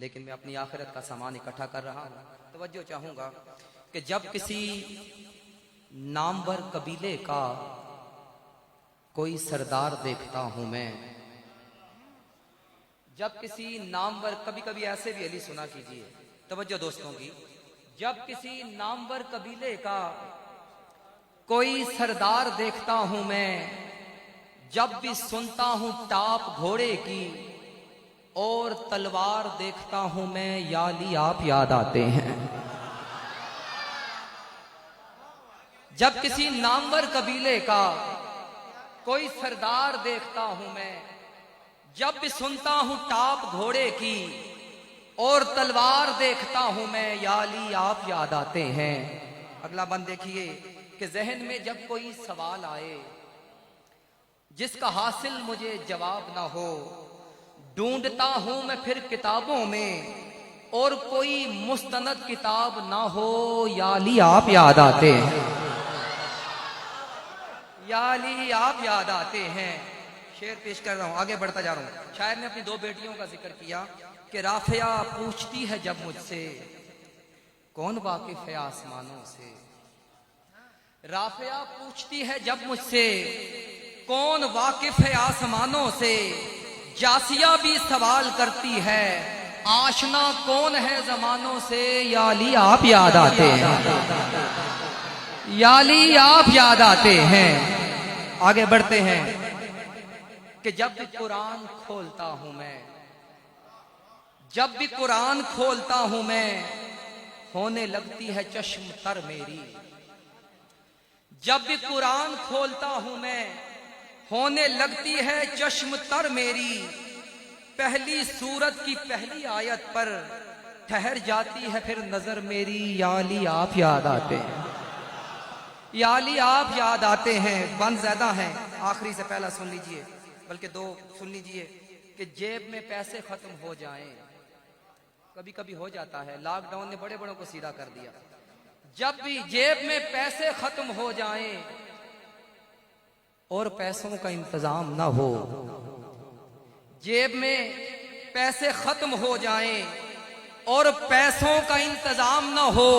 लेकिन मैं अपनी आखिरत का सामान इकट्ठा कर रहा हूँ। तवज्जो चाहूंगा कि जब किसी नामवर कबीले का कोई सरदार देखता हूं मैं, जब किसी नामवर, कभी कभी ऐसे भी अली सुना कीजिए, तवज्जो दोस्तों की, जब किसी नामवर कबीले का कोई सरदार देखता हूं मैं, जब भी सुनता हूं टाप घोड़े की और तलवार देखता हूं मैं, या अली आप याद आते हैं। जब किसी नामवर कबीले का कोई सरदार देखता हूं मैं, जब भी सुनता हूं टाप घोड़े की और तलवार देखता हूं मैं, या अली आप याद आते हैं। अगला बंद देखिए कि जहन में जब कोई सवाल आए जिसका हासिल मुझे जवाब ना हो, ढूंढता हूं मैं फिर किताबों में और कोई मुस्तनद किताब ना हो, या अली आप याद आते हैं। या अली आप याद आते हैं। शेर पेश कर रहा हूं, आगे बढ़ता जा रहा हूं। शायर ने अपनी दो बेटियों का जिक्र किया कि राफिया पूछती है जब मुझसे, कौन वाकिफ है आसमानों से। राफिया पूछती है जब मुझसे, कौन वाकिफ है आसमानों से। जासिया भी सवाल करती है, आशना कौन है जमानों से। या अली आप याद आते हैं। या अली आप याद आते हैं। आगे बढ़ते हैं कि जब भी कुरान खोलता हूं मैं, जब भी कुरान खोलता हूं मैं, होने लगती है चश्म तर मेरी। जब भी कुरान खोलता हूं मैं, होने लगती है चश्म तर मेरी। पहली सूरत की पहली आयत पर ठहर जाती है फिर नजर मेरी। या अली आप याद आते हैं। या अली आप याद आते हैं। बंद ज्यादा है, आखिरी से पहला सुन लीजिए, बल्कि दो सुन लीजिए कि जेब में पैसे खत्म हो जाएं, कभी कभी हो जाता है, लॉकडाउन ने बड़े बड़ों को सीधा कर दिया। जब भी जेब में पैसे खत्म हो जाएं और पैसों का इंतजाम ना हो, जेब में पैसे खत्म हो जाएं और पैसों का इंतजाम ना हो,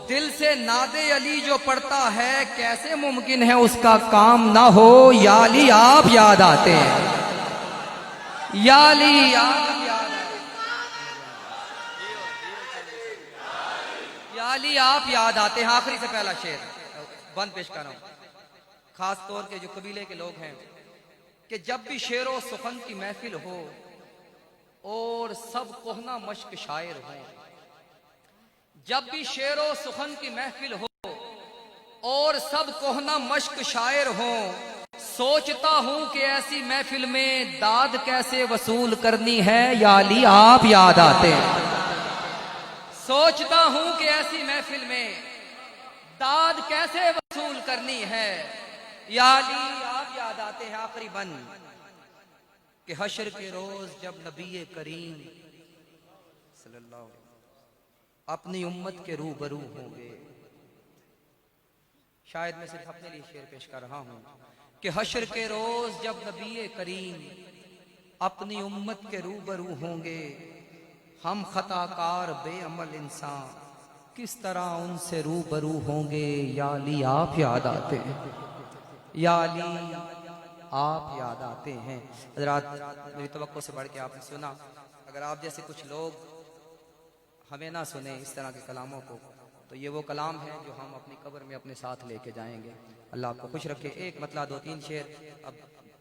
दिल से नादे अली जो पड़ता है, कैसे मुमकिन है उसका काम ना हो। या अली आप याद आते हैं। या अली आप याद, या अली आप याद आते हैं। आखिरी से पहला शेर बंद पेश कर रहा हूं, खास तौर के जो कबीले के लोग हैं, कि जब भी शेरो सुखन की महफिल हो और सब कोहना मश्क शायर हो, जब भी शेरो सुखन की महफिल हो और सब कोहना मश्क शायर हो, सोचता हूं कि ऐसी महफिल में दाद कैसे वसूल करनी है। या अली आप याद आते हैं। सोचता हूं कि ऐसी महफिल में दाद कैसे वसूल करनी है। या अली आप याद आते हैं। आखिरी बंद कि हशर के रोज जब नबी करीम सल्लल्लाहु अलैहि अपनी उम्मत के रूबरू होंगे। शायद मैं सिर्फ अपने लिए शेर पेश कर रहा हूं कि हशर के रोज जब नबी करीम अपनी उम्मत के रूबरू होंगे, हम खताकार बेअमल इंसान किस तरह उनसे रूबरू होंगे। या अली आप याद आते हैं। या अली आप याद आते हैं। हज़रात, मेरी तवक्को से बढ़ के आपने सुना। अगर आप जैसे कुछ लोग हमें ना सुने इस तरह के कलामों को, तो ये वो कलाम है जो हम अपनी कब्र में अपने साथ लेके जाएंगे। अल्लाह आपको खुश रखे। एक मतलब दो तीन शेर, अब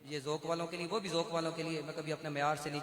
ये ज़ौक़ वालों के लिए, वो भी ज़ौक़ वालों के लिए, मैं कभी अपने मेयार से नीचे